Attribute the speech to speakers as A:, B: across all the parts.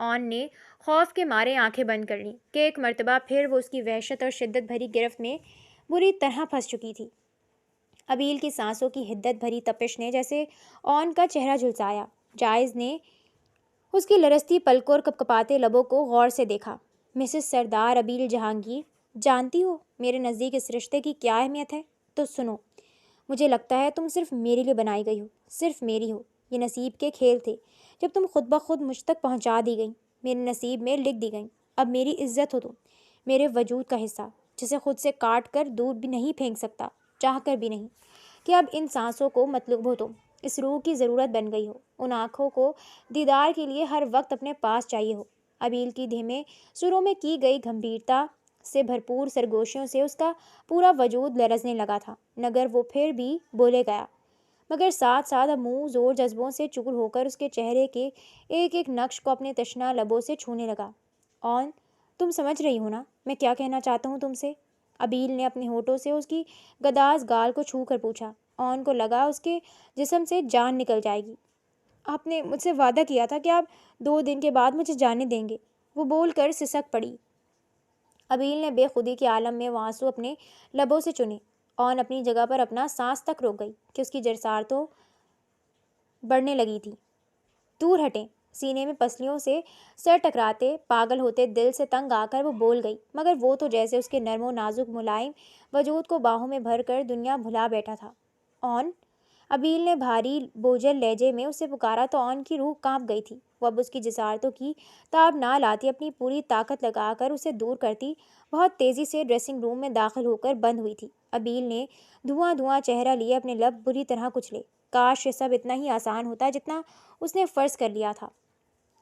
A: آن نے خوف کے مارے آنکھیں بند کر لیں کہ ایک مرتبہ پھر وہ اس کی وحشت اور شدت بھری گرفت میں بری طرح پھنس چکی تھی۔ ابیل کی سانسوں کی حدت بھری تپش نے جیسے آن کا چہرہ جھلسایا۔ جائز نے اس کی لرزتی پلکوں اور کپکپاتے لبوں کو غور سے دیکھا۔ مسز سردار ابیل جہانگیر، جانتی ہو میرے نزدیک اس رشتے کی کیا اہمیت ہے؟ تو سنو، مجھے لگتا ہے تم صرف میرے لیے بنائی گئی ہو، صرف میری ہو۔ یہ نصیب کے کھیل تھے جب تم خود بخود مجھ تک پہنچا دی گئیں، میرے نصیب میں لکھ دی گئیں۔ اب میری عزت ہو تم، میرے وجود کا حصہ، جسے خود سے کاٹ کر دور بھی نہیں پھینک سکتا، چاہ کر بھی نہیں، کہ اب ان سانسوں کو مطلوب ہو تم، اس روح کی ضرورت بن گئی ہو، ان آنکھوں کو دیدار کے لیے ہر وقت اپنے پاس چاہیے ہو۔ ابیل کی دھیمے سروں میں کی گئی گمبھیرتا سے بھرپور سرگوشیوں سے اس کا پورا وجود لرزنے لگا تھا، مگر وہ پھر بھی بولے گیا، مگر ساتھ ساتھ اب منہ زور جذبوں سے چور ہو کر اس کے چہرے کے ایک ایک نقش کو اپنے تشنہ لبوں سے چھونے لگا۔ آن، تم سمجھ رہی ہو نا میں کیا کہنا چاہتا ہوں تم سے؟ ابیل نے اپنے ہونٹوں سے اس کی گداز گال کو چھو کر پوچھا۔ آن کو لگا اس کے جسم سے جان نکل جائے گی۔ آپ نے مجھ سے وعدہ کیا تھا کہ آپ 2 دن کے بعد مجھے جانے دیں گے، وہ بول کر سسک پڑی۔ ابیل نے بے خودی کے عالم میں وہ آنسو اپنے لبوں سے چنے۔ آن اپنی جگہ پر اپنا سانس تک روک گئی کہ اس کی جرثارتوں بڑھنے لگی تھی۔ دور ہٹیں، سینے میں پسلیوں سے سر ٹکراتے پاگل ہوتے دل سے تنگ آ کر وہ بول گئی، مگر وہ تو جیسے اس کے نرم و نازک ملائم وجود کو باہوں میں بھر کر دنیا بھلا بیٹھا تھا۔ آن، ابیل نے بھاری بوجھل لہجے میں اسے پکارا تو آن کی روح کانپ گئی تھی۔ وہ اب اس کی جسارتوں کی تاب نہ لاتی، اپنی پوری طاقت لگا کر اسے دور کرتی بہت تیزی سے ڈریسنگ روم میں داخل ہو کر بند ہوئی تھی۔ ابیل نے دھواں دھواں چہرہ لیے اپنے لب بری طرح کچلے۔ کاش یہ سب اتنا ہی آسان ہوتا جتنا اس نے فرض کر لیا تھا۔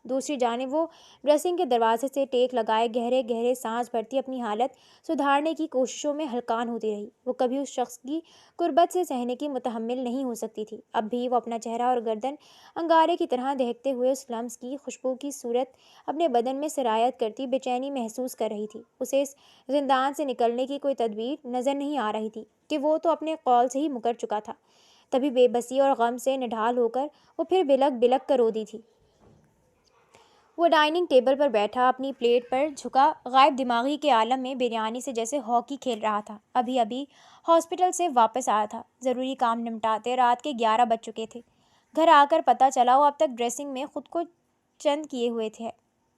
A: دوسری جانب وہ ڈریسنگ کے دروازے سے ٹیک لگائے گہرے گہرے سانس بھرتی اپنی حالت سدھارنے کی کوششوں میں ہلکان ہوتی رہی۔ وہ کبھی اس شخص کی قربت سے سہنے کی متحمل نہیں ہو سکتی تھی۔ اب بھی وہ اپنا چہرہ اور گردن انگارے کی طرح دہکتے ہوئے اس لمس کی خوشبو کی صورت اپنے بدن میں سرایت کرتی بے چینی محسوس کر رہی تھی۔ اسے اس زندان سے نکلنے کی کوئی تدبیر نظر نہیں آ رہی تھی کہ وہ تو اپنے قول سے ہی مکر چکا تھا۔ تبھی بے بسی اور غم سے نڈھال ہو کر وہ پھر بلک بلک کر رو دی تھی۔ وہ ڈائننگ ٹیبل پر بیٹھا اپنی پلیٹ پر جھکا غائب دماغی کے عالم میں بریانی سے جیسے ہاکی کھیل رہا تھا۔ ابھی ہاسپٹل سے واپس آیا تھا، ضروری کام نمٹاتے رات کے 11 بج چکے تھے۔ گھر آ کر پتہ چلا وہ اب تک ڈریسنگ میں خود کو چند کیے ہوئے تھے۔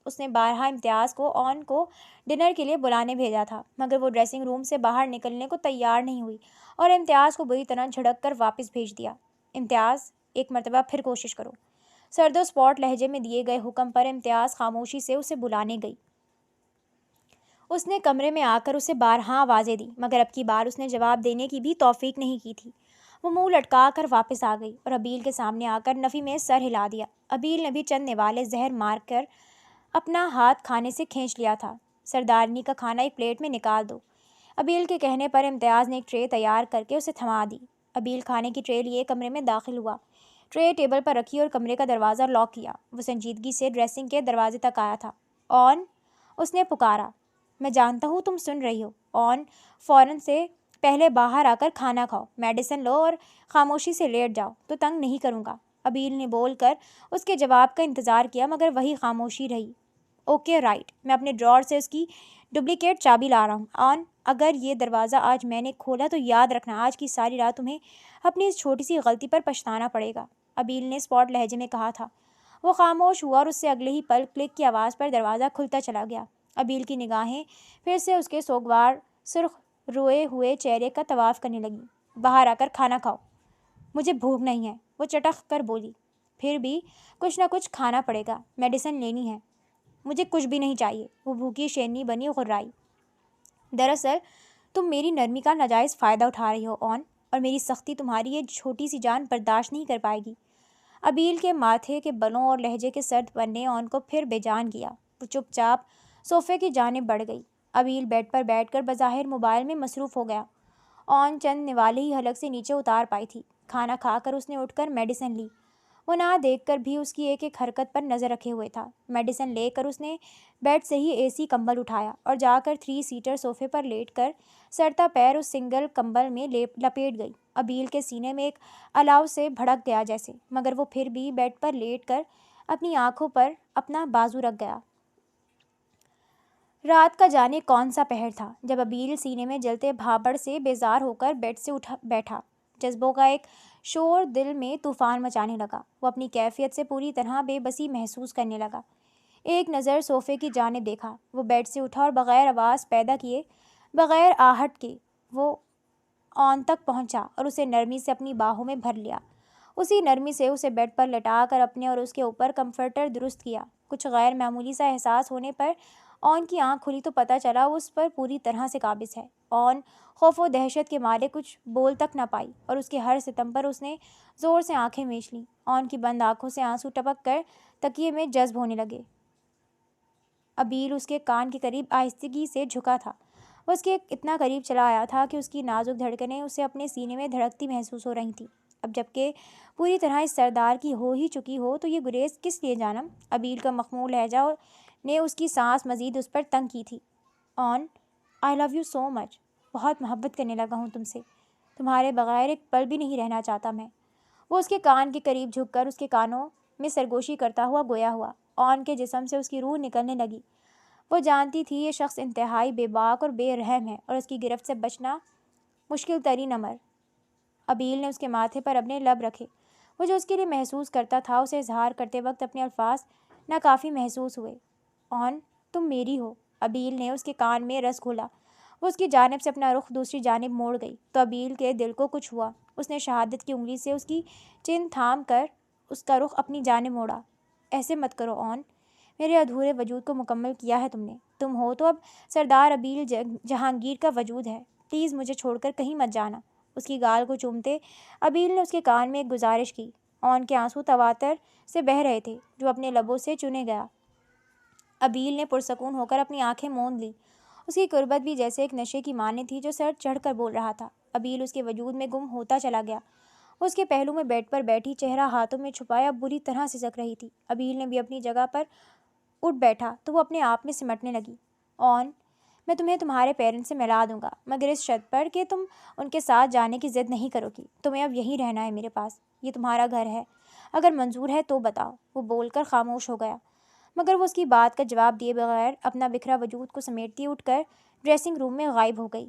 A: اس نے بارہا امتیاز کو آن کو ڈنر کے لیے بلانے بھیجا تھا، مگر وہ ڈریسنگ روم سے باہر نکلنے کو تیار نہیں ہوئی اور امتیاز کو بری طرح جھڑک کر واپس بھیج دیا۔ امتیاز، ایک مرتبہ پھر کوشش کرو۔ سرد و سپاٹ لہجے میں دیے گئے حکم پر امتیاز خاموشی سے اسے بلانے گئی۔ اس نے کمرے میں آ کر اسے بارہا آوازیں دی، مگر اب کی بار اس نے جواب دینے کی بھی توفیق نہیں کی تھی۔ وہ منہ لٹکا کر واپس آ گئی اور ابیل کے سامنے آ کر نفی میں سر ہلا دیا۔ ابیل نے بھی چند نوالے زہر مار کر اپنا ہاتھ کھانے سے کھینچ لیا تھا۔ سردارنی کا کھانا ایک پلیٹ میں نکال دو۔ ابیل کے کہنے پر امتیاز نے ایک ٹرے تیار کر کے اسے تھما دی۔ ابیل کھانے کی ٹرے لیے کمرے میں داخل ہوا، ٹرے ٹیبل پر رکھی اور کمرے کا دروازہ لاک کیا۔ وہ سنجیدگی سے ڈریسنگ کے دروازے تک آیا تھا۔ آن، اس نے پکارا، میں جانتا ہوں تم سن رہی ہو۔ آن، فوراً سے پہلے باہر آ کر کھانا کھاؤ، میڈیسن لو اور خاموشی سے لیٹ جاؤ تو تنگ نہیں کروں گا۔ ابیل نے بول کر اس کے جواب کا انتظار کیا، مگر وہی خاموشی رہی۔ اوکے رائٹ، میں اپنے ڈراور سے اس کی ڈپلیکیٹ چابی لا رہا ہوں۔ آن، اگر یہ دروازہ آج میں نے کھولا تو یاد رکھنا آج کی ساری رات تمہیں اپنی اس چھوٹی سی غلطی پر پچھتانا پڑے گا، ابیل نے اسپاٹ لہجے میں کہا تھا۔ وہ خاموش ہوا اور اس سے اگلے ہی پل کلک کی آواز پر دروازہ کھلتا چلا گیا۔ ابیل کی نگاہیں پھر سے اس کے سوگوار سرخ روئے ہوئے چہرے کا طواف کرنے لگیں۔ باہر آ کر کھانا کھاؤ، مجھے بھوک نہیں ہے، وہ چٹخ کر بولی۔ پھر بھی کچھ نہ کچھ کھانا پڑے گا، میڈیسن لینی ہے۔ مجھے کچھ بھی نہیں چاہیے، وہ بھوکی شیرنی بنی غرائی۔ دراصل تم میری نرمی کا ناجائز فائدہ اٹھا رہی ہو آن، اور میری سختی تمہاری یہ چھوٹی سی جان برداشت نہیں کر پائے گی۔ ابیل کے ماتھے کے بلوں اور لہجے کے سرد پنے آن کو پھر بے جان کیا۔ وہ چپ چاپ صوفے کی جانب بڑھ گئی۔ ابیل بیڈ پر بیٹھ کر بظاہر موبائل میں مصروف ہو گیا۔ آن چند نوالے ہی حلق سے نیچے اتار پائی تھی۔ کھانا کھا کر اس نے اٹھ کر میڈیسن لی۔ وہ نہ دیکھ کر بھی اس کی ایک ایک حرکت پر نظر رکھے ہوئے تھا۔ میڈیسن لے کر اس نے بیڈ سے ہی اے سی کمبل اٹھایا اور جا کر 3 سیٹر صوفے پر لیٹ کر سرتا پیر اس سنگل کمبل میں لپیٹ گئی۔ ابیل کے سینے میں ایک الاؤ سے بھڑک گیا جیسے، مگر وہ پھر بھی بیڈ پر لیٹ کر اپنی آنکھوں پر اپنا بازو رکھ گیا۔ رات کا جانے کون سا پہر تھا جب ابیل سینے میں جلتے بھاپڑ سے بیزار ہو کر بیڈ سے اٹھ بیٹھا۔ جذبوں کا ایک شور دل میں طوفان مچانے لگا۔ وہ اپنی کیفیت سے پوری طرح بے بسی محسوس کرنے لگا۔ ایک نظر صوفے کی جانب دیکھا، وہ بیڈ سے اٹھا اور بغیر آواز پیدا کیے، بغیر آہٹ کے وہ آن تک پہنچا اور اسے نرمی سے اپنی باہوں میں بھر لیا۔ اسی نرمی سے اسے بیڈ پر لٹا کر اپنے اور اس کے اوپر کمفرٹر درست کیا۔ کچھ غیر معمولی سا احساس ہونے پر آن کی آنکھ کھلی تو پتہ چلا وہ اس پر پوری طرح سے قابض ہے۔ آن خوف و دہشت کے مارے کچھ بول تک نہ پائی اور اس کے ہر ستم پر اس نے زور سے آنکھیں میچ لیں۔ آن کی بند آنکھوں سے آنسو ٹپک کر تکیے میں جذب ہونے لگے۔ ابیل اس کے کان کے قریب آہستگی سے جھکا تھا۔ وہ اس کے اتنا قریب چلا آیا تھا کہ اس کی نازک دھڑکنیں اسے اپنے سینے میں دھڑکتی محسوس ہو رہی تھیں۔ اب جب کہ پوری طرح اس سردار کی ہو ہی چکی ہو تو یہ گریز کس لیے جانم؟ ابیل کا مخمور لہجہ نے اس کی سانس مزید اس پر تنگ کی تھی۔ آن، آئی لو یو سو مچ۔ بہت محبت کرنے لگا ہوں تم سے۔ تمہارے بغیر ایک پل بھی نہیں رہنا چاہتا میں۔ وہ اس کے کان کے قریب جھک کر اس کے کانوں میں سرگوشی کرتا ہوا گویا ہوا۔ آن کے جسم سے اس کی روح نکلنے لگی۔ وہ جانتی تھی یہ شخص انتہائی بے باک اور بے رحم ہے اور اس کی گرفت سے بچنا مشکل ترین امر۔ ابیل نے اس کے ماتھے پر اپنے لب رکھے۔ وہ جو اس کے لیے محسوس کرتا تھا اسے اظہار کرتے وقت اپنے الفاظ ناکافی محسوس ہوئے۔ آن، تم میری ہو۔ ابیل نے اس کے کان میں رس گھولا۔ وہ اس کی جانب سے اپنا رخ دوسری جانب موڑ گئی تو ابیل کے دل کو کچھ ہوا۔ اس نے شہادت کی انگلی سے اس کی چن تھام کر اس کا رخ اپنی جانب موڑا۔ ایسے مت کرو آن، میرے ادھورے وجود کو مکمل کیا ہے تم نے۔ تم ہو تو اب سردار ابیل جہانگیر کا وجود ہے۔ پلیز مجھے چھوڑ کر کہیں مت جانا۔ اس کی گال کو چومتے ابیل نے اس کے کان میں ایک گزارش کی۔ آن کے آنسو تواتر سے بہہ رہے تھے جو اپنے لبوں سے چنے گیا۔ ابیل نے پرسکون ہو کر اپنی آنکھیں موند لی۔ اس کی قربت بھی جیسے ایک نشے کی مانند تھی جو سر چڑھ کر بول رہا تھا۔ ابیل اس کے وجود میں گم ہوتا چلا گیا۔ وہ اس کے پہلو میں بیڈ پر بیٹھی چہرہ ہاتھوں میں چھپایا بری طرح سسک رہی تھی۔ ابیل نے بھی اپنی جگہ پر اٹھ بیٹھا تو وہ اپنے آپ میں سمٹنے لگی۔ آن، میں تمہیں تمہارے پیرنٹس سے ملا دوں گا مگر اس شرط پر کہ تم ان کے ساتھ جانے کی ضد نہیں کرو گی۔ تمہیں اب یہیں رہنا ہے میرے پاس۔ یہ تمہارا گھر ہے۔ اگر منظور ہے تو بتاؤ۔ وہ بول کر خاموش ہو گیا مگر وہ اس کی بات کا جواب دیے بغیر اپنا بکھرا وجود کو سمیٹتی اٹھ کر ڈریسنگ روم میں غائب ہو گئی۔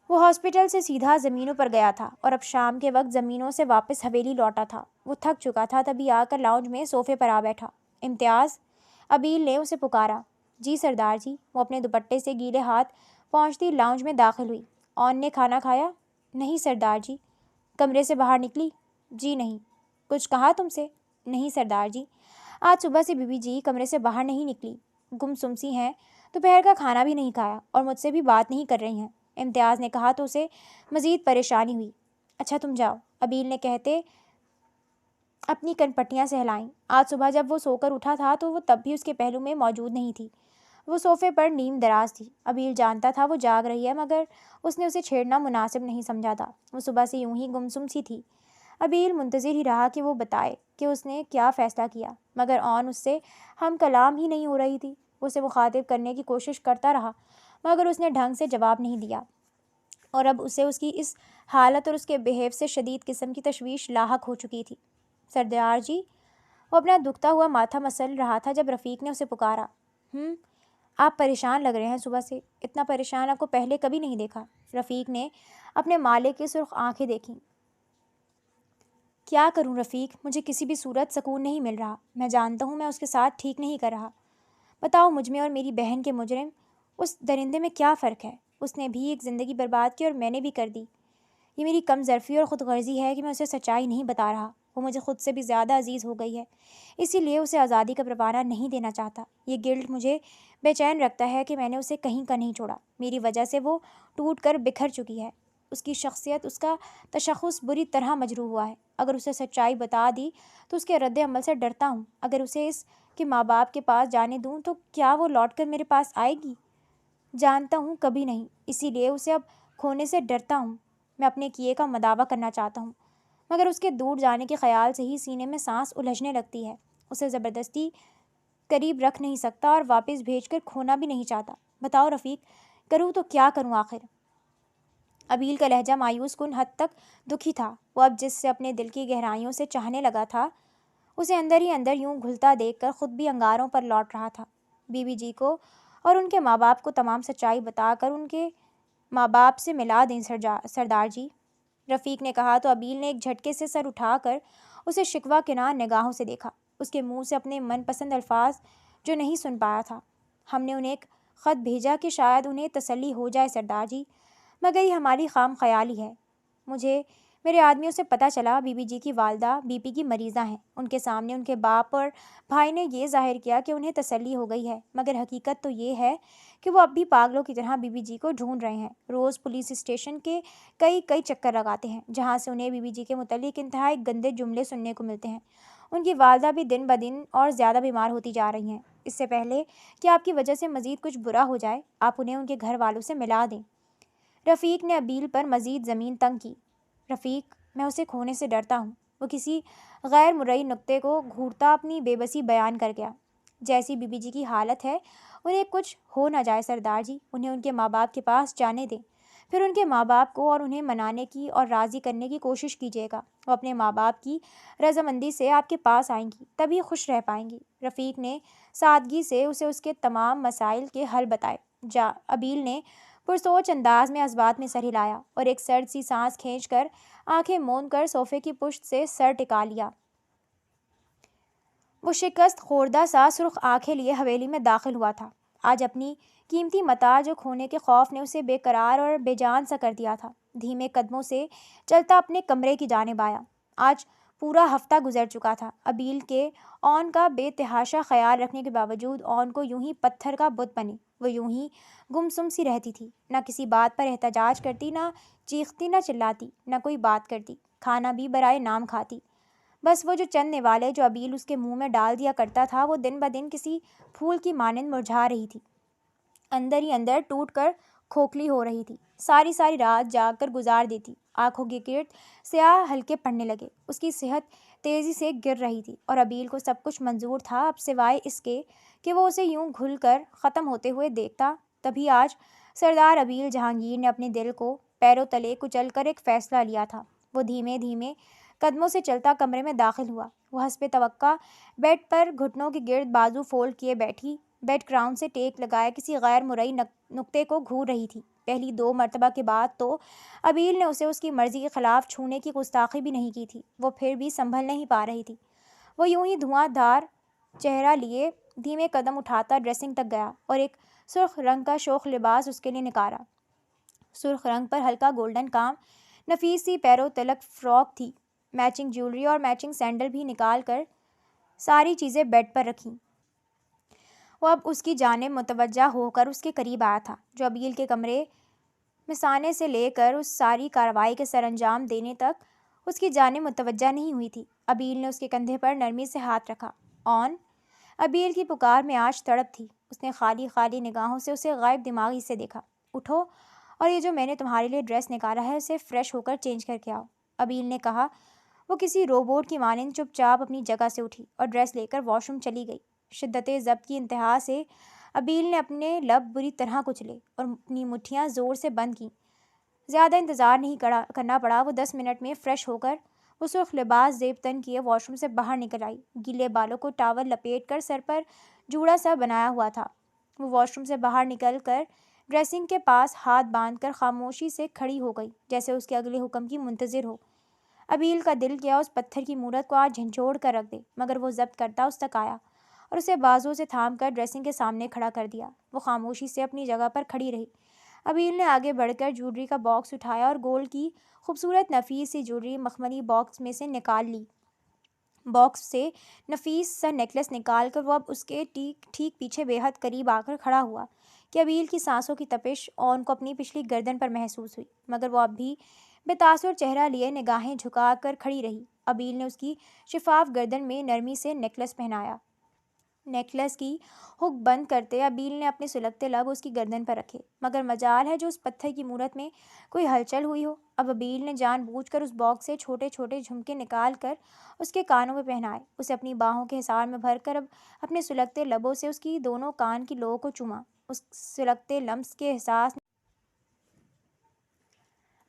A: وہ ہاسپٹل سے سیدھا زمینوں پر گیا تھا اور اب شام کے وقت زمینوں سے واپس حویلی لوٹا تھا۔ وہ تھک چکا تھا تبھی آ کر لاؤنج میں صوفے پر آ بیٹھا۔ امتیاز، ابیل نے اسے پکارا۔ جی سردار جی۔ وہ اپنے دوپٹے سے گیلے ہاتھ پہنچتی لاؤنج میں داخل ہوئی۔ آن نے کھانا کھایا؟ نہیں سردار جی۔ کمرے سے باہر نکلی؟ جی نہیں۔ کچھ کہا تم سے؟ نہیں سردار جی۔ آج صبح سے بیوی جی کمرے سے باہر نہیں نکلی، گم سم سی ہیں، دوپہر کا کھانا بھی نہیں کھایا اور مجھ سے بھی بات نہیں کر رہی ہیں، امتیاز نے کہا تو اسے مزید پریشانی ہوئی۔ اچھا تم جاؤ، ابیل نے کہتے اپنی کن پٹیاں سہلائیں۔ آج صبح جب وہ سو کر اٹھا تھا تو وہ تب بھی اس کے پہلو میں موجود نہیں تھی۔ وہ صوفے پر نیم دراز تھی۔ ابیل جانتا تھا وہ جاگ رہی ہے مگر اس نے اسے چھیڑنا مناسب نہیں سمجھا تھا۔ وہ صبح سے یوں ہی گمسم سی تھی۔ ابیل منتظر ہی رہا کہ وہ بتائے کہ اس نے کیا فیصلہ کیا مگر آن اس سے ہم کلام ہی نہیں ہو رہی تھی۔ وہ اسے مخاطب کرنے کی کوشش کرتا رہا مگر اس نے ڈھنگ سے جواب نہیں دیا اور اب اسے اس کی اس حالت اور اس کے بہیو سے شدید قسم کی تشویش لاحق ہو چکی تھی۔ سردار جی، وہ اپنا دکھتا ہوا ماتھا مسل رہا تھا جب رفیق نے اسے پکارا۔ آپ پریشان لگ رہے ہیں صبح سے، اتنا پریشان آپ کو پہلے کبھی نہیں دیکھا۔ رفیق نے اپنے مالک کی سرخ آنکھیں دیکھیں۔ کیا کروں رفیق، مجھے کسی بھی صورت سکون نہیں مل رہا۔ میں جانتا ہوں میں اس کے ساتھ ٹھیک نہیں کر رہا۔ بتاؤ مجھ میں اور میری بہن کے مجرم اس درندے میں کیا فرق ہے؟ اس نے بھی ایک زندگی برباد کی اور میں نے بھی کر دی۔ یہ میری کم ظرفی اور خود غرضی ہے کہ میں اسے سچائی نہیں بتا رہا۔ وہ مجھے خود سے بھی زیادہ عزیز ہو گئی ہے، اسی لیے اسے آزادی کا پروانہ نہیں دینا چاہتا۔ یہ گلٹ مجھے بے چین رکھتا ہے کہ میں نے اسے کہیں کا نہیں چھوڑا۔ میری وجہ سے وہ ٹوٹ کر بکھر چکی ہے۔ اس کی شخصیت، اس کا تشخص بری طرح مجروح ہوا ہے۔ اگر اسے سچائی بتا دی تو اس کے رد عمل سے ڈرتا ہوں۔ اگر اسے اس کے ماں باپ کے پاس جانے دوں تو کیا وہ لوٹ کر میرے پاس آئے گی؟ جانتا ہوں کبھی نہیں، اسی لیے اسے اب کھونے سے ڈرتا ہوں۔ میں اپنے کیے کا مداوع کرنا چاہتا ہوں مگر اس کے دور جانے کے خیال سے ہی سینے میں سانس الجھنے لگتی ہے۔ اسے زبردستی قریب رکھ نہیں سکتا اور واپس بھیج کر کھونا بھی نہیں چاہتا۔ بتاؤ رفیق، کروں تو کیا کروں آخر؟ ابیل کا لہجہ مایوس کن حد تک دکھی تھا۔ وہ اب جس سے اپنے دل کی گہرائیوں سے چاہنے لگا تھا اسے اندر ہی اندر یوں گھلتا دیکھ کر خود بھی انگاروں پر لوٹ رہا تھا۔ بی بی جی کو اور ان کے ماں باپ کو تمام سچائی بتا کر ان کے ماں باپ سے ملا دیں سردار جی، رفیق نے کہا تو ابیل نے ایک جھٹکے سے سر اٹھا کر اسے شکوہ کنار نگاہوں سے دیکھا۔ اس کے منہ سے اپنے من پسند الفاظ جو نہیں سن پایا تھا۔ ہم نے انہیں ایک خط بھیجا کہ شاید انہیں تسلی ہو جائے سردار جی، مگر یہ ہماری خام خیالی ہے۔ مجھے میرے آدمیوں سے پتہ چلا بی بی جی کی والدہ بی پی کی مریضہ ہیں۔ ان کے سامنے ان کے باپ اور بھائی نے یہ ظاہر کیا کہ انہیں تسلی ہو گئی ہے، مگر حقیقت تو یہ ہے کہ وہ اب بھی پاگلوں کی طرح بی بی جی کو ڈھونڈ رہے ہیں۔ روز پولیس اسٹیشن کے کئی چکر لگاتے ہیں، جہاں سے انہیں بی بی جی کے متعلق انتہائی گندے جملے سننے کو ملتے ہیں۔ ان کی والدہ بھی دن بدن اور زیادہ بیمار ہوتی جا رہی ہیں۔ اس سے پہلے کہ آپ کی وجہ سے مزید کچھ برا ہو جائے، آپ انہیں ان کے گھر والوں سے ملا دیں۔ رفیق نے ابیل پر مزید زمین تنگ کی۔ رفیق، میں اسے کھونے سے ڈرتا ہوں، وہ کسی غیر مرئی نقطے کو گھورتا اپنی بے بسی بیان کر گیا۔ جیسی بی بی جی کی حالت ہے، انہیں کچھ ہو نہ جائے سردار جی، انہیں ان کے ماں باپ کے پاس جانے دیں، پھر ان کے ماں باپ کو اور انہیں منانے کی اور راضی کرنے کی کوشش کیجیے گا۔ وہ اپنے ماں باپ کی رضامندی سے آپ کے پاس آئیں گی، تبھی خوش رہ پائیں گی۔ رفیق نے سادگی سے اسے اس کے تمام مسائل کے حل بتائے۔ ابیل نے پرسوچ انداز میں اس بات میں سر ہلایا اور ایک سرد سی سانس کھینچ کر آنکھیں موند کر صوفے کی پشت سے سر ٹکا لیا۔ وہ شکست خوردہ سا سرخ آنکھیں لیے حویلی میں داخل ہوا تھا۔ آج اپنی قیمتی متاع جو کھونے کے خوف نے اسے بے قرار اور بے جان سا کر دیا تھا، دھیمے قدموں سے چلتا اپنے کمرے کی جانب آیا۔ آج پورا ہفتہ گزر چکا تھا۔ ابیل کے اون کا بے تحاشا خیال رکھنے کے باوجود اون کو یوں ہی پتھر کا بت بنی۔ وہ یوں ہی گمسم سی رہتی تھی، نہ کسی بات پر احتجاج کرتی، نہ چیختی، نہ چلاتی، نہ کوئی بات کرتی، کھانا بھی برائے نام کھاتی۔ بس وہ جو چند نوالے جو ابیل اس کے منہ میں ڈال دیا کرتا تھا، وہ دن بدن کسی پھول کی مانند مرجھا رہی تھی، اندر ہی اندر ٹوٹ کر کھوکھلی ہو رہی تھی۔ ساری رات جاگ کر گزار دیتی۔ آنکھوں کے گرد سیاہ حلقے پڑنے لگے۔ اس کی صحت تیزی سے گر رہی تھی اور ابیل کو سب کچھ منظور تھا، اب سوائے اس کے کہ وہ اسے یوں گھل کر ختم ہوتے ہوئے دیکھتا۔ تبھی آج سردار ابیل جہانگیر نے اپنے دل کو پیروں تلے کچل کر ایک فیصلہ لیا تھا۔ وہ دھیمے قدموں سے چلتا کمرے میں داخل ہوا۔ وہ حسب توقع بیڈ پر گھٹنوں کے گرد بازو فولڈ کیے بیٹھی، بیڈ گراؤنڈ سے ٹیک لگائے کسی غیر مرئی نقطے کو گھور رہی تھی۔ پہلی 2 مرتبہ کے بعد تو ابیل نے اسے اس کی مرضی کے خلاف چھونے کی گستاخی بھی نہیں کی تھی۔ وہ پھر بھی سنبھل نہیں پا رہی تھی۔ وہ یوں ہی دھواں دھار چہرہ لیے دھیمے قدم اٹھاتا ڈریسنگ تک گیا اور ایک سرخ رنگ کا شوخ لباس اس کے لیے نکالا۔ سرخ رنگ پر ہلکا گولڈن کام، نفیس سی پیروں تلک فراک تھی۔ میچنگ جیولری اور میچنگ سینڈل بھی نکال کر ساری چیزیں بیڈ پر رکھیں۔ وہ اب اس کی جانب متوجہ ہو کر اس کے قریب آیا تھا، جو ابیل کے کمرے مسانے سے لے کر اس ساری کارروائی کے سر انجام دینے تک اس کی جانب متوجہ نہیں ہوئی تھی۔ ابیل نے اس کے کندھے پر نرمی سے ہاتھ رکھا۔ اون! ابیل کی پکار میں آج تڑپ تھی۔ اس نے خالی نگاہوں سے اسے غائب دماغی سے دیکھا۔ اٹھو اور یہ جو میں نے تمہارے لیے ڈریس نکالا ہے، اسے فریش ہو کر چینج کر کے آؤ، ابیل نے کہا۔ وہ کسی روبوٹ کی مانند چپ چاپ اپنی جگہ سے اٹھی اور ڈریس لے کر واش روم چلی گئی۔ شدت ضبط کی انتہا سے ابیل نے اپنے لب بری طرح کچلے اور اپنی مٹھیاں زور سے بند کیں۔ زیادہ انتظار نہیں کرنا پڑا۔ وہ 10 منٹ میں فریش ہو کر وہ سرخ لباس زیب تن کیے واش روم سے باہر نکل آئی۔ گیلے بالوں کو ٹاول لپیٹ کر سر پر جوڑا سا بنایا ہوا تھا۔ وہ واش روم سے باہر نکل کر ڈریسنگ کے پاس ہاتھ باندھ کر خاموشی سے کھڑی ہو گئی، جیسے اس کے اگلے حکم کی منتظر ہو۔ ابیل کا دل کیا اس پتھر کی مورت کو آج جھنجھوڑ کر رکھ دے، مگر وہ ضبط کرتا اس تک آیا اور اسے بازو سے تھام کر ڈریسنگ کے سامنے کھڑا کر دیا۔ وہ خاموشی سے اپنی جگہ پر کھڑی رہی۔ ابیل نے آگے بڑھ کر جیولری کا باکس اٹھایا اور گولڈ کی خوبصورت نفیس سی جیولری مخملی باکس میں سے نکال لی۔ باکس سے نفیس سا نیکلس نکال کر وہ اب اس کے ٹھیک پیچھے بے حد قریب آ کر کھڑا ہوا کہ ابیل کی سانسوں کی تپش اون کو اپنی پچھلی گردن پر محسوس ہوئی، مگر وہ اب بھی بے تاثر چہرہ لیے نگاہیں جھکا کر کھڑی رہی۔ ابیل نے اس کی شفاف گردن میں نرمی سے نیکلس پہنایا۔ نیکلس کی ہک بند کرتے ابیل نے اپنے سلگتے لب اس کی گردن پر رکھے، مگر مجال ہے جو اس پتھر کی مورت میں کوئی ہلچل ہوئی ہو۔ اب ابیل نے جان بوجھ کر اس باکس سے چھوٹے جھمکے نکال کر اس کے کانوں میں پہنائے۔ اسے اپنی باہوں کے حصار میں بھر کر اب اپنے سلگتے لبوں سے اس کی دونوں کان کی لوؤں کو چوما۔ اس سلگتے لمس کے احساس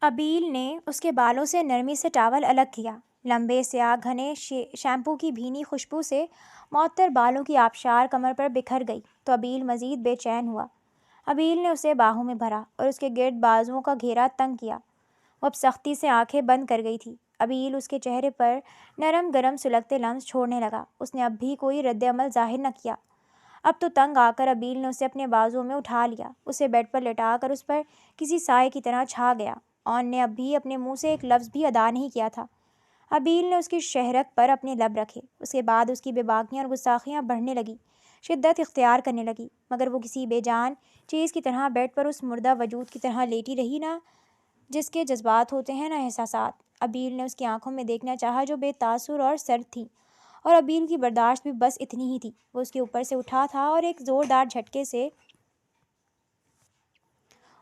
A: ابیل نے اس کے بالوں سے نرمی سے ٹاول الگ کیا۔ لمبے سیاہ گھنے شیمپو کی بھینی خوشبو سے معطر بالوں کی آبشار کمر پر بکھر گئی تو ابیل مزید بے چین ہوا۔ ابیل نے اسے باہوں میں بھرا اور اس کے گرد بازوؤں کا گھیرا تنگ کیا۔ وہ اب سختی سے آنکھیں بند کر گئی تھی۔ ابیل اس کے چہرے پر نرم گرم سلگتے لمس چھوڑنے لگا۔ اس نے اب بھی کوئی رد عمل ظاہر نہ کیا۔ اب تو تنگ آ کر ابیل نے اسے اپنے بازوؤں میں اٹھا لیا، اسے بیڈ پر لٹا کر اس پر کسی سائے کی طرح چھا گیا۔ اون نے اب بھی اپنے منہ سے ایک لفظ بھی ادا نہیں کیا تھا۔ ابیل نے اس کی شہرک پر اپنے لب رکھے۔ اس کے بعد اس کی بے باکیاں اور گستاخیاں بڑھنے لگی، شدت اختیار کرنے لگی، مگر وہ کسی بے جان چیز کی طرح بیڈ پر اس مردہ وجود کی طرح لیٹی رہی، نہ جس کے جذبات ہوتے ہیں نہ احساسات۔ ابیل نے اس کی آنکھوں میں دیکھنا چاہا جو بے تاثر اور سرد تھیں، اور ابیل کی برداشت بھی بس اتنی ہی تھی۔ وہ اس کے اوپر سے اٹھا تھا اور ایک زوردار جھٹکے سے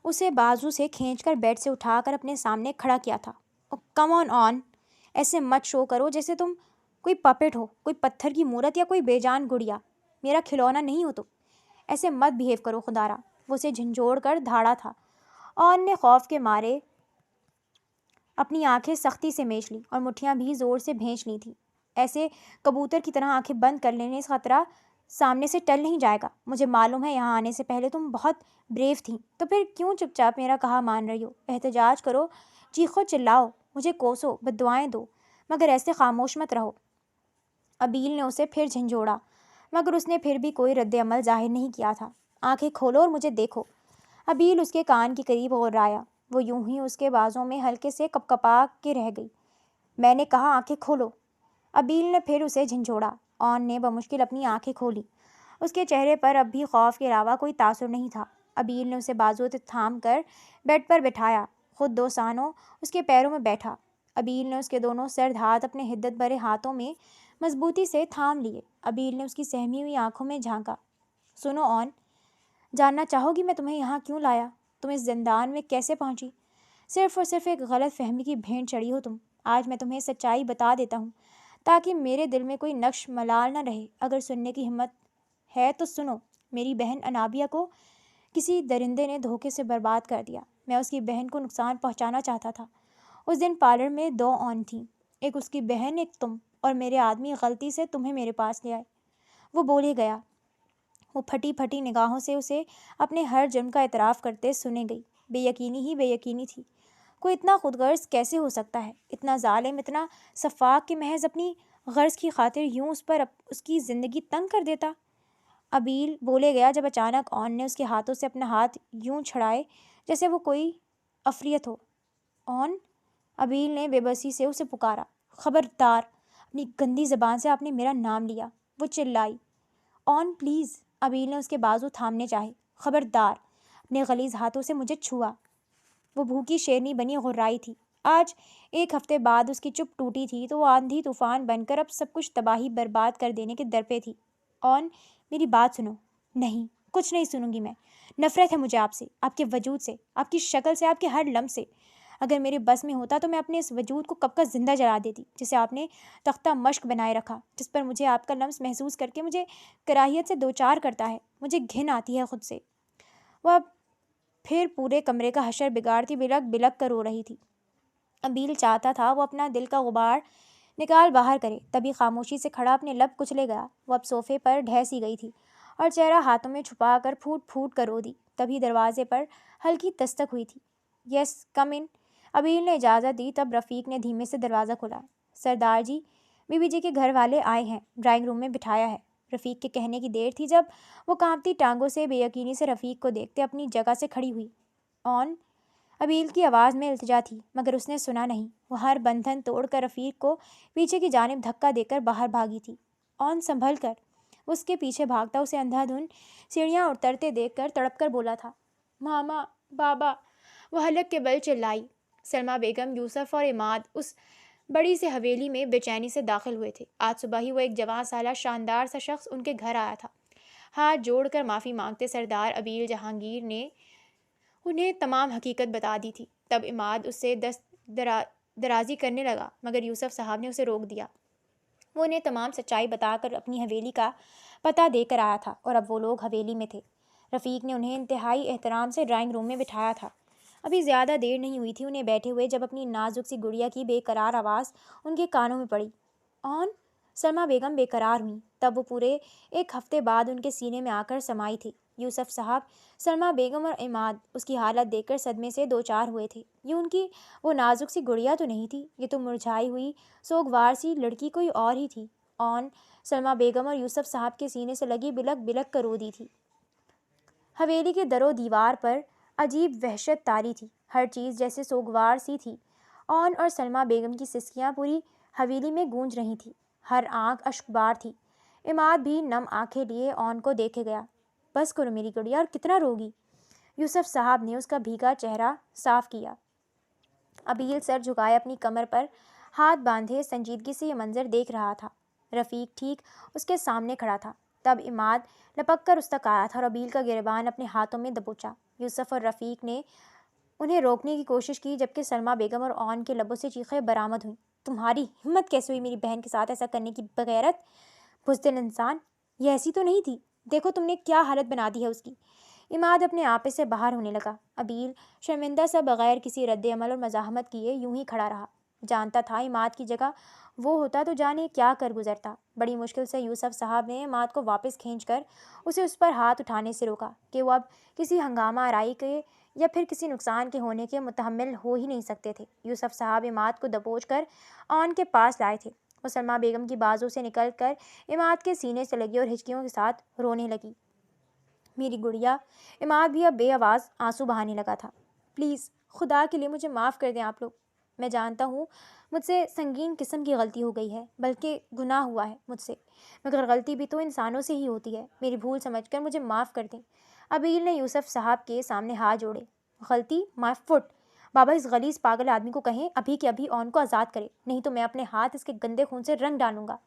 A: اسے بازو سے کھینچ کر بیڈ سے اٹھا کر اپنے سامنے کھڑا کیا تھا۔ کم آن، ایسے مت شو کرو جیسے تم کوئی پپٹ ہو، کوئی پتھر کی مورت یا کوئی بے جان گڑیا۔ میرا کھلونا نہیں ہو تم، ایسے مت بیہیو کرو خدارا۔ وہ اسے جھنجھوڑ کر دھاڑا تھا۔ اون نے خوف کے مارے اپنی آنکھیں سختی سے میچ لی اور مٹھیاں بھی زور سے بھینچ لی تھیں۔ ایسے کبوتر کی طرح آنکھیں بند کر لینے سے خطرہ سامنے سے ٹل نہیں جائے گا۔ مجھے معلوم ہے یہاں آنے سے پہلے تم بہت بریو تھیں، تو پھر کیوں چپ چاپ میرا کہا مان رہی ہو؟ احتجاج کرو، چیخو چلاؤ، مجھے کوسو، بددعائیں دو، مگر ایسے خاموش مت رہو۔ ابیل نے اسے پھر جھنجھوڑا، مگر اس نے پھر بھی کوئی رد عمل ظاہر نہیں کیا تھا۔ آنکھیں کھولو اور مجھے دیکھو۔ ابیل اس کے کان کے قریب غرایا۔ وہ یوں ہی اس کے بازوں میں ہلکے سے کپکپا کے رہ گئی۔ میں نے کہا آنکھیں کھولو۔ ابیل نے پھر اسے جھنجھوڑا۔ اون نے بمشکل اپنی آنکھیں کھولی۔ اس کے چہرے پر اب بھی خوف کے علاوہ کوئی تاثر نہیں تھا۔ ابیل نے اسے بازو سے تھام کر بیڈ پر بٹھایا، خود دو سانوں اس کے پیروں میں بیٹھا۔ ابیل نے اس کے دونوں سرد ہاتھ اپنے حدت بھرے ہاتھوں میں مضبوطی سے تھام لیے۔ ابیل نے اس کی سہمی ہوئی آنکھوں میں جھانکا۔ سنو اون، جاننا چاہو گی میں تمہیں یہاں کیوں لایا؟ تم اس زندان میں کیسے پہنچی؟ صرف اور صرف ایک غلط فہمی کی بھینٹ چڑھی ہو تم۔ آج میں تمہیں سچائی بتا دیتا ہوں تاکہ میرے دل میں کوئی نقش ملال نہ رہے۔ اگر سننے کی ہمت ہے تو سنو۔ میری بہن انابیہ کو کسی درندے نے دھوکے سے برباد کر دیا۔ میں اس کی بہن کو نقصان پہنچانا چاہتا تھا۔ اس دن پارلر میں 2 اون تھیں، ایک اس کی بہن، ایک تم، اور میرے آدمی غلطی سے تمہیں میرے پاس لے آئے۔ وہ بولے گیا۔ وہ پھٹی پھٹی نگاہوں سے اسے اپنے ہر جرم کا اعتراف کرتے سنے گئی۔ بے یقینی ہی بے یقینی تھی۔ کوئی اتنا خود غرض کیسے ہو سکتا ہے، اتنا ظالم، اتنا سفاک کہ محض اپنی غرض کی خاطر یوں اس کی زندگی تنگ کر دیتا؟ ابیل بولے گیا جب اچانک اون نے اس کے ہاتھوں سے اپنا ہاتھ یوں چھڑائے جیسے وہ کوئی عفریت ہو۔ اون، ابیل نے بے بسی سے اسے پکارا۔ خبردار، اپنی گندی زبان سے آپ نے میرا نام لیا، وہ چلائی۔ اون پلیز۔ ابیل نے اس کے بازو تھامنے چاہے۔ خبردار، اپنے غلیظ ہاتھوں سے مجھے چھوا۔ وہ بھوکی شیرنی بنی غرائی تھی۔ آج 1 ہفتے بعد اس کی چپ ٹوٹی تھی تو وہ آندھی طوفان بن کر اب سب کچھ تباہی برباد کر دینے کے در پہ تھی۔ اون، میری بات سنو۔ نہیں، کچھ نہیں سنوں گی میں۔ نفرت ہے مجھے آپ سے، آپ کے وجود سے، آپ کی شکل سے، آپ کے ہر لمس سے۔ اگر میرے بس میں ہوتا تو میں اپنے اس وجود کو کب کا زندہ جلا دیتی جسے آپ نے تختہ مشق بنائے رکھا، جس پر مجھے آپ کا لمس محسوس کر کے مجھے کراہیت سے دوچار کرتا ہے، مجھے گھن آتی ہے خود سے۔ وہ اب پھر پورے کمرے کا حشر بگاڑتی بلک بلک کر رو رہی تھی۔ ابیل چاہتا تھا وہ اپنا دل کا غبار نکال باہر کرے، تبھی خاموشی سے کھڑا اپنے لب کچلے گیا۔ وہ اب صوفے پر ڈھہ سی گئی تھی اور چہرہ ہاتھوں میں چھپا کر پھوٹ پھوٹ کر رو دی۔ تبھی دروازے پر ہلکی دستک ہوئی تھی۔ یس، کم ان۔ ابیل نے اجازت دی، تب رفیق نے دھیمے سے دروازہ کھولا۔ سردار جی، بی بی جی کے گھر والے آئے ہیں، ڈرائنگ روم میں بٹھایا ہے۔ رفیق کے کہنے کی دیر تھی جب وہ کانپتی ٹانگوں سے بے یقینی سے رفیق کو دیکھتے اپنی جگہ سے کھڑی ہوئی۔ اون، ابیل کی آواز میں التجا تھی، مگر اس نے سنا نہیں۔ وہ ہر بندھن توڑ کر رفیق کو پیچھے کی جانب دھکا دے کر باہر بھاگی تھی۔ اون، سنبھل کر۔ وہ اس کے پیچھے بھاگتا اسے اندھا دھند سیڑھیاں اترتے دیکھ کر تڑپ کر بولا تھا، ماما، بابا۔ وہ حلق کے بل چلائی۔ سلمیٰ بیگم، یوسف اور عماد اس بڑی سی حویلی میں بے چینی سے داخل ہوئے تھے۔ آج صبح ہی وہ ایک جوان سالہ شاندار سا شخص ان کے گھر آیا تھا۔ ہاتھ جوڑ کر معافی مانگتے سردار ابیل جہانگیر نے انہیں تمام حقیقت بتا دی تھی۔ تب عماد اس سے درازی کرنے لگا، مگر یوسف صاحب نے اسے روک دیا۔ وہ انہیں تمام سچائی بتا کر اپنی حویلی کا پتہ دے کر آیا تھا، اور اب وہ لوگ حویلی میں تھے۔ رفیق نے انہیں انتہائی احترام سے ڈرائنگ روم میں بٹھایا تھا۔ ابھی زیادہ دیر نہیں ہوئی تھی انہیں بیٹھے ہوئے جب اپنی نازک سی گڑیا کی بے قرار آواز ان کے کانوں میں پڑی۔ آن سلمہ بیگم بے قرار ہوئیں۔ تب وہ پورے ایک ہفتے بعد ان کے سینے میں آ کر سمائی تھی۔ یوسف صاحب، سلمہ بیگم اور عماد اس کی حالت دیکھ کر صدمے سے دو چار ہوئے تھے۔ یہ ان کی وہ نازک سی گڑیا تو نہیں تھی، یہ تو مرجھائی ہوئی سوگوار سی لڑکی کوئی اور ہی تھی۔ آن سلمہ بیگم اور یوسف صاحب کے سینے سے لگی بلک بلک کر رو دی تھی۔ حویلی کے در و دیوار پر عجیب وحشت طاری تھی، ہر چیز جیسے سوگوار سی تھی۔ آن اور سلمہ بیگم کی سسکیاں پوری حویلی میں گونج رہی تھیں، ہر آنکھ اشک بار تھی۔ عماد بھی نم آنکھیں لیے آن کو دیکھے گیا۔ بس کرو میری گڑیا، اور کتنا روگی؟ یوسف صاحب نے اس کا بھیگا چہرہ صاف کیا۔ ابیل سر جھکائے اپنی کمر پر ہاتھ باندھے سنجیدگی سے یہ منظر دیکھ رہا تھا۔ رفیق ٹھیک اس کے سامنے کھڑا تھا۔ تب عماد لپک کر اس تک آیا تھا اور ابیل کا گریبان اپنے ہاتھوں میں دبوچا۔ یوسف اور رفیق نے انہیں روکنے کی کوشش کی، جبکہ سلمہ بیگم اور آن کے لبوں سے چیخیں برآمد ہوئیں۔ تمہاری ہمت کیسے ہوئی میری بہن کے ساتھ ایسا کرنے کی، بغیرت بزدل انسان! یہ ایسی تو نہیں تھی، دیکھو تم نے کیا حالت بنا دی ہے اس کی۔ عماد اپنے آپے سے باہر ہونے لگا۔ ابیل شرمندہ سا بغیر کسی رد عمل اور مزاحمت کیے یوں ہی کھڑا رہا۔ جانتا تھا عماد کی جگہ وہ ہوتا تو جانے کیا کر گزرتا۔ بڑی مشکل سے یوسف صاحب نے عماد کو واپس کھینچ کر اسے اس پر ہاتھ اٹھانے سے روکا کہ وہ اب کسی ہنگامہ آرائی کے یا پھر کسی نقصان کے ہونے کے متحمل ہو ہی نہیں سکتے تھے۔ یوسف صاحب عماد کو دبوچ کر آن کے پاس لائے تھے۔ وہ سلمہ بیگم کی بازو سے نکل کر عماد کے سینے سے لگی اور ہچکیوں کے ساتھ رونے لگی۔ میری گڑیا! عماد بھی اب بے آواز آنسو بہانے لگا تھا۔ پلیز خدا کے لیے مجھے معاف کر دیں آپ لوگ۔ میں جانتا ہوں مجھ سے سنگین قسم کی غلطی ہو گئی ہے، بلکہ گناہ ہوا ہے مجھ سے، مگر غلطی بھی تو انسانوں سے ہی ہوتی ہے۔ میری بھول سمجھ کر مجھے معاف کر دیں۔ ابیل نے یوسف صاحب کے سامنے ہاتھ جوڑے۔ غلطی؟ مائی فٹ! بابا اس غلیظ پاگل آدمی کو کہیں ابھی کے ابھی آن کو آزاد کرے، نہیں تو میں اپنے ہاتھ اس کے گندے خون سے رنگ ڈالوں گا۔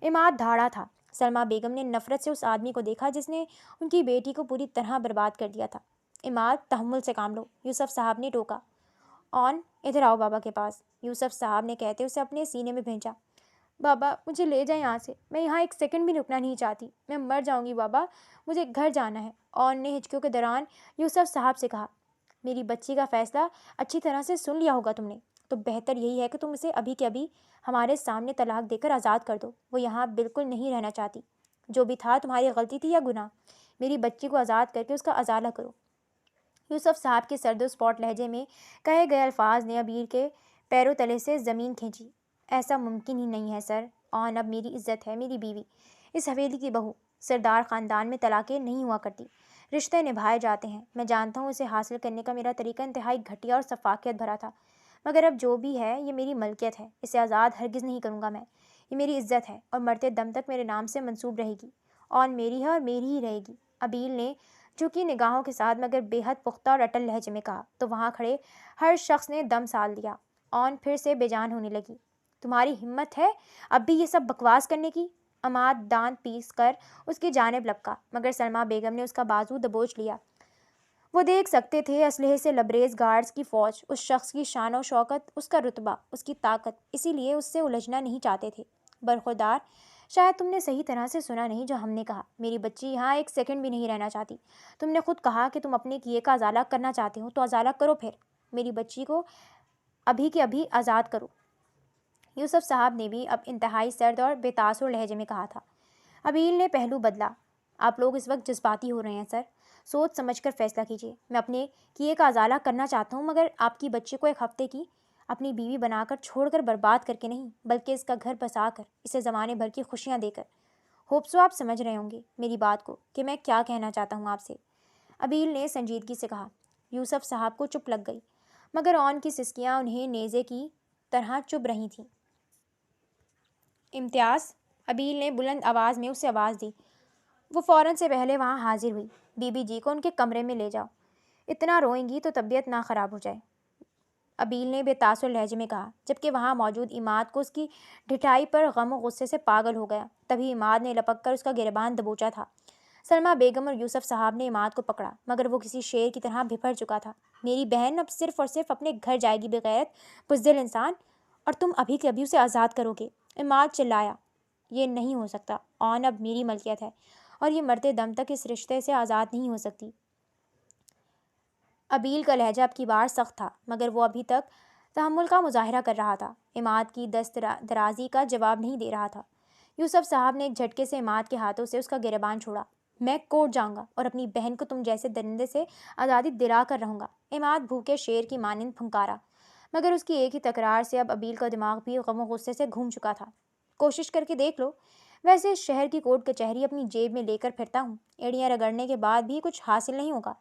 A: عماد دھاڑا تھا۔ سلمہ بیگم نے نفرت سے اس آدمی کو دیکھا جس نے ان کی بیٹی کو پوری طرح برباد کر دیا تھا۔ عماد تحمل سے کام لو، یوسف صاحب نے ٹوکا۔ آن ادھر آؤ بابا کے پاس، یوسف صاحب نے کہتے اسے اپنے سینے میں بھینچا۔ بابا مجھے لے جائیں یہاں سے، میں یہاں ایک سیکنڈ بھی رکنا نہیں چاہتی، میں مر جاؤں گی بابا، مجھے گھر جانا ہے۔ آن نے ہچکیوں کے دوران یوسف صاحب سے کہا، میری بچی کا فیصلہ اچھی طرح سے سن لیا ہوگا تم نے، تو بہتر یہی ہے کہ تم اسے ابھی کے ابھی ہمارے سامنے طلاق دے کر آزاد کر دو۔ وہ یہاں بالکل نہیں رہنا چاہتی۔ جو بھی تھا تمہاری غلطی تھی یا گناہ، میری بچی کو آزاد کر کے اس کا ازالہ کرو۔ یوسف صاحب کے سرد و سپاٹ لہجے میں کہے گئے الفاظ نے ابیل کے پیروں تلے سے زمین کھینچی۔ ایسا ممکن ہی نہیں ہے سر، آن اب میری عزت ہے، میری بیوی، اس حویلی کی بہو۔ سردار خاندان میں طلاقیں نہیں ہوا کرتی، رشتے نبھائے جاتے ہیں۔ میں جانتا ہوں اسے حاصل کرنے کا میرا طریقہ انتہائی گھٹیا اور سفاکیت بھرا تھا، مگر اب جو بھی ہے یہ میری ملکیت ہے، اسے آزاد ہرگز نہیں کروں گا میں۔ یہ میری عزت ہے اور مرتے دم تک میرے نام سے منسوب رہے گی۔ آن میری ہے اور میری ہی رہے گی، ابیل نے جھکی نگاہوں کے ساتھ مگر بے حد پختہ اور اٹل لہجے میں کہا، تو وہاں کھڑے ہر شخص نے دم سال دیا۔ آن پھر سے بے جان ہونے لگی۔ تمہاری ہمت ہے اب بھی یہ سب بکواس کرنے کی؟ عماد دانت پیس کر اس کی جانب لپکا، مگر سلمہ بیگم نے اس کا بازو دبوچ لیا۔ وہ دیکھ سکتے تھے اسلحے سے لبریز گارڈز کی فوج، اس شخص کی شان و شوکت، اس کا رتبہ، اس کی طاقت، اسی لیے اس سے الجھنا نہیں چاہتے تھے۔ برخوردار، شاید تم نے صحیح طرح سے سنا نہیں جو ہم نے کہا۔ میری بچی یہاں ایک سیکنڈ بھی نہیں رہنا چاہتی۔ تم نے خود کہا کہ تم اپنے کیے کا ازالہ کرنا چاہتے ہو، تو ازالہ کرو پھر۔ میری بچی کو ابھی کے ابھی آزاد کرو۔ یوسف صاحب نے بھی اب انتہائی سرد اور بے تاثر لہجے میں کہا تھا۔ ابیل نے پہلو بدلا۔ آپ لوگ اس وقت جذباتی ہو رہے ہیں سر، سوچ سمجھ کر فیصلہ کیجیے۔ میں اپنے کیے کا ازالہ کرنا چاہتا ہوں، مگر آپ کی بچی کو ایک ہفتے کی اپنی بیوی بنا کر چھوڑ کر برباد کر کے نہیں، بلکہ اس کا گھر بسا کر، اسے زمانے بھر کی خوشیاں دے کر۔ ہوپ سو آپ سمجھ رہے ہوں گے میری بات کو کہ میں کیا کہنا چاہتا ہوں آپ سے، ابیل نے سنجیدگی سے کہا۔ یوسف صاحب کو چپ لگ گئی، مگر آن کی سسکیاں انہیں نیزے کی طرح چبھ رہی تھیں۔ امتیاز، ابیل نے بلند آواز میں اسے آواز دی۔ وہ فوراً سے پہلے وہاں حاضر ہوئی۔ بی بی جی کو ان کے کمرے میں لے جاؤ، اتنا روئیں گی تو طبیعت نہ خراب ہو جائے، ابیل نے بے تاثر لہجے میں کہا، جبکہ وہاں موجود عماد کو اس کی ڈھٹائی پر غم و غصے سے پاگل ہو گیا۔ تبھی عماد نے لپک کر اس کا گریبان دبوچا تھا۔ سلمہ بیگم اور یوسف صاحب نے عماد کو پکڑا، مگر وہ کسی شیر کی طرح بھپڑ چکا تھا۔ میری بہن اب صرف اور صرف اپنے گھر جائے گی بغیرت بزدل انسان، اور تم ابھی کے ابھی اسے آزاد کرو گے؟ عماد چلایا۔ یہ نہیں ہو سکتا، آن اب میری ملکیت ہے اور یہ مرتے دم تک اس رشتے سے آزاد نہیں ہو سکتی۔ ابیل کا لہجہ اب کی بار سخت تھا، مگر وہ ابھی تک تحمل کا مظاہرہ کر رہا تھا، عماد کی دست درازی کا جواب نہیں دے رہا تھا۔ یوسف صاحب نے ایک جھٹکے سے عماد کے ہاتھوں سے اس کا گریبان چھوڑا۔ میں کورٹ جاؤں گا اور اپنی بہن کو تم جیسے درندے سے آزادی دلا کر رہوں گا، عماد بھوکے شیر کی مانند پھنکارا، مگر اس کی ایک ہی تکرار سے اب ابیل کا دماغ بھی غم و غصے سے گھوم چکا تھا۔ کوشش کر کے دیکھ لو، ویسے اس شہر کی کورٹ کچہری اپنی جیب میں لے کر پھرتا ہوں، ایڑیاں رگڑنے کے بعد بھی کچھ حاصل نہیں ہوگا۔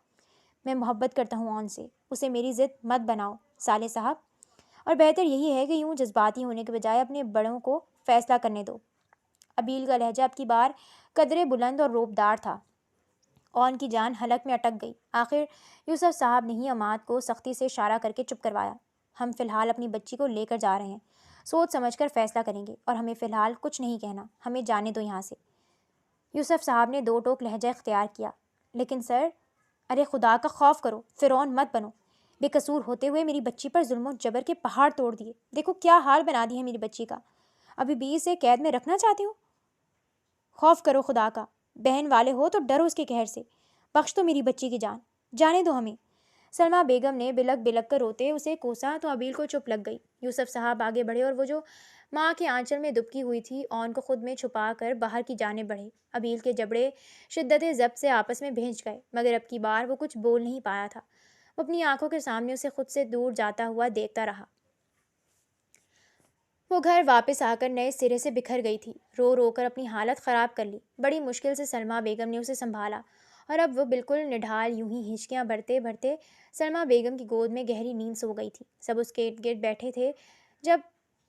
A: میں محبت کرتا ہوں اون سے، اسے میری ضد مت بناؤ صالح صاحب، اور بہتر یہی ہے کہ یوں جذباتی ہونے کے بجائے اپنے بڑوں کو فیصلہ کرنے دو۔ ابیل کا لہجہ اب کی بار قدرے بلند اور روبدار تھا۔ اون کی جان حلق میں اٹک گئی۔ آخر یوسف صاحب نے ہی عماد کو سختی سے اشارہ کر کے چپ کروایا۔ ہم فی الحال اپنی بچی کو لے کر جا رہے ہیں، سوچ سمجھ کر فیصلہ کریں گے، اور ہمیں فی الحال کچھ نہیں کہنا، ہمیں جانے دو یہاں سے۔ یوسف صاحب نے دو ٹوک لہجہ اختیار کیا۔ لیکن سر، ارے خدا کا خوف کرو، فرعون مت بنو، بے قصور ہوتے ہوئے میری بچی پر ظلم و جبر کے پہاڑ توڑ دیے، دیکھو کیا حال بنا دی ہے میری بچی کا، ابھی بھی اسے قید میں رکھنا چاہتے ہو؟ خوف کرو خدا کا، بہن والے ہو تو ڈرو اس کے قہر سے، بخش دو میری بچی کی جان، جانے دو ہمیں۔ سلمیٰ بیگم نے بلک بلک کر روتے اسے کوسا تو ابیل کو چپ لگ گئی۔ یوسف صاحب آگے بڑھے اور وہ جو ماں کے آنچل میں دبکی ہوئی تھی اون کو خود میں چھپا کر باہر کی جانب بڑھے۔ ابیل کے جبڑے شدت ضبط سے آپس میں بھینچ گئے، مگر اب کی بار وہ کچھ بول نہیں پایا تھا۔ وہ اپنی آنکھوں کے سامنے اسے خود سے دور جاتا ہوا دیکھتا رہا۔ وہ گھر واپس آ کر نئے سرے سے بکھر گئی تھی، رو رو کر اپنی حالت خراب کر لی۔ بڑی مشکل سے سلمیٰ بیگم نے اسے سنبھالا، اور اب وہ بالکل نڈھال یوں ہی ہچکیاں بھرتے بھرتے سلمیٰ بیگم کی گود میں گہری نیند سو گئی تھی۔ سب اس کے ارد گرد بیٹھے تھے جب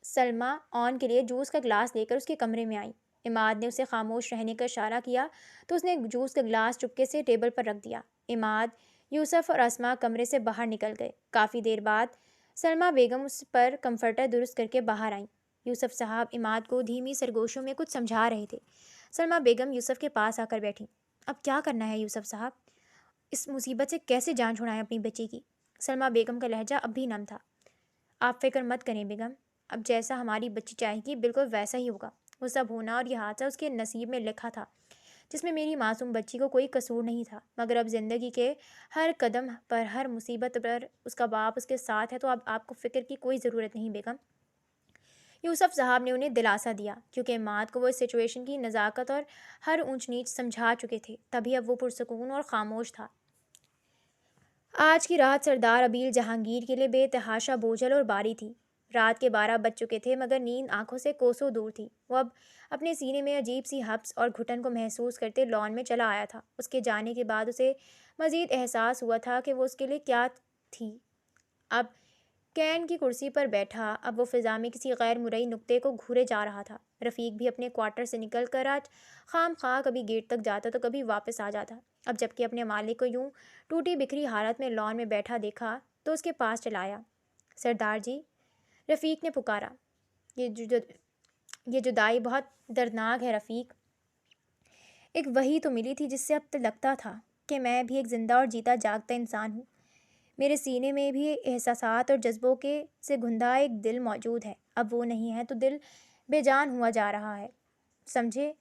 A: سلمیٰ اون کے لیے جوس کا گلاس لے کر اس کے کمرے میں آئی۔ عماد نے اسے خاموش رہنے کا اشارہ کیا تو اس نے جوس کا گلاس چپکے سے ٹیبل پر رکھ دیا۔ عماد، یوسف اور اسماء کمرے سے باہر نکل گئے۔ کافی دیر بعد سلمیٰ بیگم اس پر کمفرٹر درست کر کے باہر آئیں۔ یوسف صاحب عماد کو دھیمی سرگوشوں میں کچھ سمجھا رہے تھے۔ سلمیٰ بیگم یوسف کے پاس آ کر بیٹھیں۔ اب کیا کرنا ہے یوسف صاحب؟ اس مصیبت سے کیسے جان چھڑائیں اپنی بچی کی؟ سلمیٰ بیگم کا لہجہ اب بھی نم تھا۔ آپ فکر مت کریں بیگم، اب جیسا ہماری بچی چاہے گی بالکل ویسا ہی ہوگا۔ وہ سب ہونا اور یہ حادثہ اس کے نصیب میں لکھا تھا، جس میں میری معصوم بچی کو کوئی قصور نہیں تھا، مگر اب زندگی کے ہر قدم پر، ہر مصیبت پر اس کا باپ اس کے ساتھ ہے، تو اب آپ کو فکر کی کوئی ضرورت نہیں بیگم۔ یوسف صاحب نے انہیں دلاسا دیا، کیونکہ عماد کو وہ اس سچویشن کی نزاکت اور ہر اونچ نیچ سمجھا چکے تھے، تبھی اب وہ پرسکون اور خاموش تھا۔ آج کی رات سردار ابیل جہانگیر کے لیے بے تحاشا بوجھل اور باری تھی۔ رات کے 12 بج چکے تھے، مگر نیند آنکھوں سے کوسوں دور تھی۔ وہ اب اپنے سینے میں عجیب سی حبس اور گھٹن کو محسوس کرتے لان میں چلا آیا تھا۔ اس کے جانے کے بعد اسے مزید احساس ہوا تھا کہ وہ اس کے لیے کیا تھی۔ اب کین کی کرسی پر بیٹھا، اب وہ فضا میں کسی غیر مرئی نقطے کو گھورے جا رہا تھا۔ رفیق بھی اپنے کوارٹر سے نکل کر آج خام خواہ کبھی گیٹ تک جاتا تو کبھی واپس آ جاتا۔ اب جب کہ اپنے مالک کو یوں ٹوٹی بکھری حالت میں لان میں بیٹھا دیکھا تو اس کے پاس چلایا۔ سردار جی، رفیق نے پکارا، یہ جدائی بہت دردناک ہے رفیق۔ ایک وہی تو ملی تھی جس سے اب تو لگتا تھا کہ میں بھی ایک زندہ اور جیتا جاگتا انسان ہوں۔ میرے سینے میں بھی احساسات اور جذبوں کے سے گندھا ایک دل موجود ہے، اب وہ نہیں ہے تو دل بے جان ہوا جا رہا ہے، سمجھے؟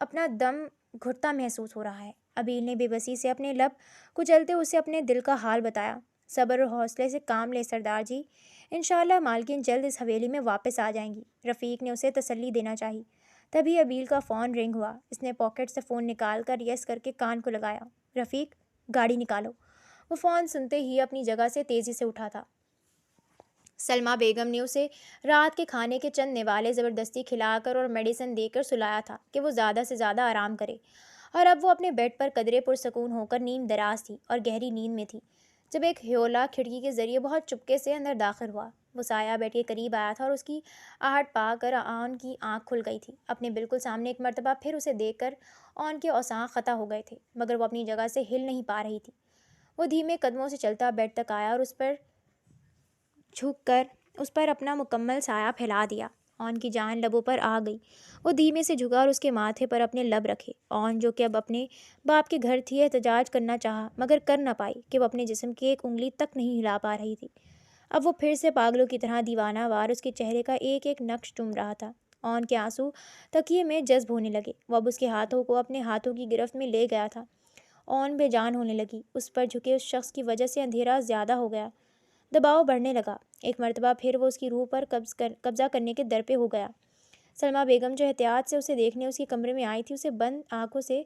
A: اپنا دم گھٹتا محسوس ہو رہا ہے۔ ابیل نے بے بسی سے اپنے لب کچلتے اسے اپنے دل کا حال بتایا۔ صبر اور حوصلے سے کام لے سردار جی، انشاءاللہ مالکن جلد اس حویلی میں واپس آ جائیں گی، رفیق نے اسے تسلی دینا چاہی۔ تبھی ابیل کا فون رنگ ہوا۔ اس نے پاکٹ سے فون نکال کر یس کر کے کان کو لگایا۔ رفیق، گاڑی نکالو۔ وہ فون سنتے ہی اپنی جگہ سے تیزی سے اٹھا تھا۔ سلمیٰ بیگم نے اسے رات کے کھانے کے چند نوالے زبردستی کھلا کر اور میڈیسن دے کر سلایا تھا کہ وہ زیادہ سے زیادہ آرام کرے، اور اب وہ اپنے بیڈ پر قدرے پرسکون ہو کر نیم دراز تھی اور گہری نیند میں تھی، جب ایک ہیولا کھڑکی کے ذریعے بہت چپکے سے اندر داخل ہوا۔ وہ سایہ بیٹھ کے قریب آیا تھا اور اس کی آہٹ پا کر اون کی آنکھ کھل گئی تھی۔ اپنے بالکل سامنے ایک مرتبہ پھر اسے دیکھ کر اون کے اوساں قطع ہو گئے تھے، مگر وہ اپنی جگہ سے ہل نہیں پا رہی تھی۔ وہ دھیمے قدموں سے چلتا بیڈ تک آیا اور اس پر جھک کر اس پر اپنا مکمل سایہ پھیلا دیا۔ اون کی جان لبوں پر آ گئی۔ وہ دھیمے سے جھکا اور اس کے ماتھے پر اپنے لب رکھے۔ اون، جو کہ اب اپنے باپ کے گھر تھی، احتجاج کرنا چاہا، مگر کر نہ پائی کہ وہ اپنے جسم کی ایک انگلی تک نہیں ہلا پا رہی تھی۔ اب وہ پھر سے پاگلوں کی طرح دیوانہ وار اس کے چہرے کا ایک ایک نقش چوم رہا تھا۔ اون کے آنسو تکیے میں جذب ہونے لگے۔ وہ اب اس کے ہاتھوں کو اپنے ہاتھوں کی گرفت میں لے گیا تھا اون بے جان ہونے لگی۔ اس پر جھکے اس شخص کی وجہ سے اندھیرا زیادہ ہو گیا، دباؤ بڑھنے لگا۔ ایک مرتبہ پھر وہ اس کی روح پر قبضہ کرنے کے در پہ ہو گیا۔ سلمیٰ بیگم جو احتیاط سے اسے دیکھنے اس کے کمرے میں آئی تھی، اسے بند آنکھوں سے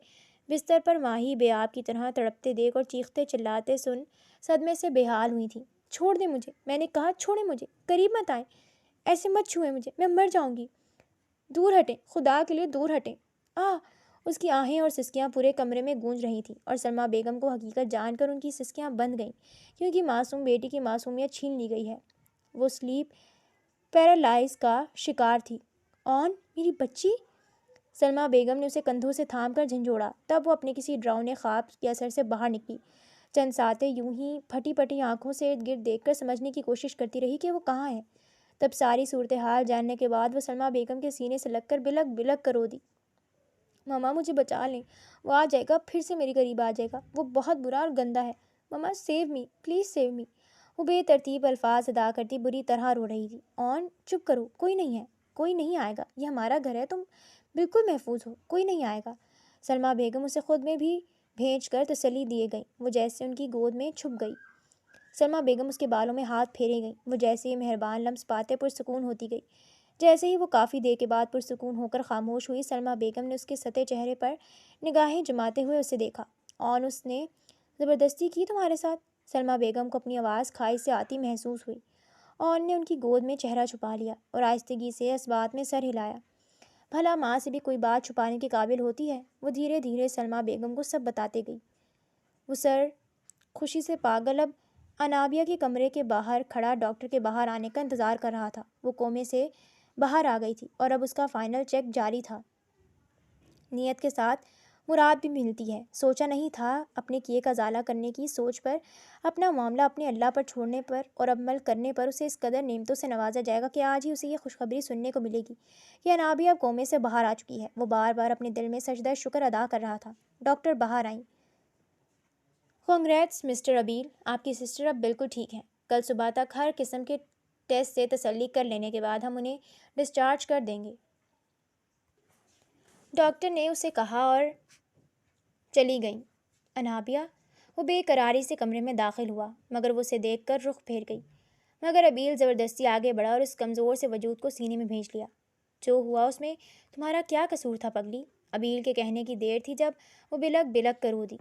A: بستر پر ماہی بے آب کی طرح تڑپتے دیکھ اور چیختے چلاتے سن صدمے سے بے حال ہوئی تھی۔ چھوڑ دیں مجھے، میں نے کہا چھوڑیں مجھے، قریب مت آئیں، ایسے مت چھوئیں مجھے، میں مر جاؤں گی، دور ہٹیں، خدا کے لیے دور ہٹیں۔ اس کی آہیں اور سسکیاں پورے کمرے میں گونج رہی تھیں اور سلمیٰ بیگم کو حقیقت جان کر ان کی سسکیاں بند گئیں، کیونکہ معصوم بیٹی کی معصومیت چھین لی گئی ہے۔ وہ سلیپ پیرالائز کا شکار تھی۔ اون، میری بچی! سلمیٰ بیگم نے اسے کندھوں سے تھام کر جھنجھوڑا۔ تب وہ اپنے کسی ڈراؤنے خواب کے اثر سے باہر نکلی۔ چند ساتیں یوں ہی پھٹی پٹی آنکھوں سے ارد گرد دیکھ کر سمجھنے کی کوشش کرتی رہی کہ وہ کہاں ہے۔ تب ساری صورتحال جاننے کے بعد وہ سلمیٰ بیگم کے سینے سے لگ کر بلک بلک کر رو دی۔ ماما مجھے بچا لیں، وہ آ جائے گا، پھر سے میرے قریب آ جائے گا، وہ بہت برا اور گندا ہے، mama save me, please save me. وہ بے ترتیب الفاظ ادا کرتی بری طرح رو رہی تھی۔ اون، چپ کرو، کوئی نہیں ہے، کوئی نہیں آئے گا، یہ ہمارا گھر ہے، تم بالکل محفوظ ہو، کوئی نہیں آئے گا۔ سلمیٰ بیگم اسے خود میں بھی بھیج کر تسلی دیے گئیں۔ وہ جیسے ان کی گود میں چھپ گئی۔ سلمیٰ بیگم اس کے بالوں میں ہاتھ پھیرے گئیں۔ وہ جیسے ہی مہربان لمس پاتے پرسکون ہوتی گئی۔ جیسے ہی وہ کافی دیر کے بعد پرسکون ہو کر خاموش ہوئی، سلمیٰ بیگم نے اس کے سطح چہرے پر نگاہیں جماتے ہوئے اسے دیکھا۔ اون، اس نے زبردستی کی تمہارے ساتھ؟ سلمیٰ بیگم کو اپنی آواز کھائی سے آتی محسوس ہوئی۔ اون نے ان کی گود میں چہرہ چھپا لیا اور آہستگی سے اس بات میں سر ہلایا۔ بھلا ماں سے بھی کوئی بات چھپانے کے قابل ہوتی ہے؟ وہ دھیرے دھیرے سلمیٰ بیگم کو سب بتاتے گئی۔ وہ سر خوشی سے پاگل اب انابیہ کے کمرے کے باہر کھڑا ڈاکٹر کے باہر آنے کا انتظار کر رہا تھا۔ وہ کومے سے باہر آ گئی تھی اور اب اس کا فائنل چیک جاری تھا۔ نیت کے ساتھ مراد بھی ملتی ہے۔ سوچا نہیں تھا اپنے کیے کا ازالہ کرنے کی سوچ پر، اپنا معاملہ اپنے اللہ پر چھوڑنے پر اور عمل کرنے پر اسے اس قدر نعمتوں سے نوازا جائے گا کہ آج ہی اسے یہ خوشخبری سننے کو ملے گی کہ انابیہ اب کومے سے باہر آ چکی ہے۔ وہ بار بار اپنے دل میں سجدہ شکر ادا کر رہا تھا۔ ڈاکٹر باہر آئیں۔ کنگریٹس مسٹر ابیل، آپ کی سسٹر اب بالکل ٹھیک ہیں۔ کل صبح تک ہر قسم کے ٹیسٹ سے تسلی کر لینے کے بعد ہم انہیں ڈسچارج کر دیں گے، ڈاکٹر نے اسے کہا اور چلی گئیں۔ انابیہ، وہ بے قراری سے کمرے میں داخل ہوا، مگر وہ اسے دیکھ کر رخ پھیر گئی۔ مگر ابیل زبردستی آگے بڑھا اور اس کمزور سے وجود کو سینے میں بھیج لیا۔ جو ہوا اس میں تمہارا کیا قصور تھا پگلی؟ ابیل کے کہنے کی دیر تھی جب وہ بلک بلک کر رو دی۔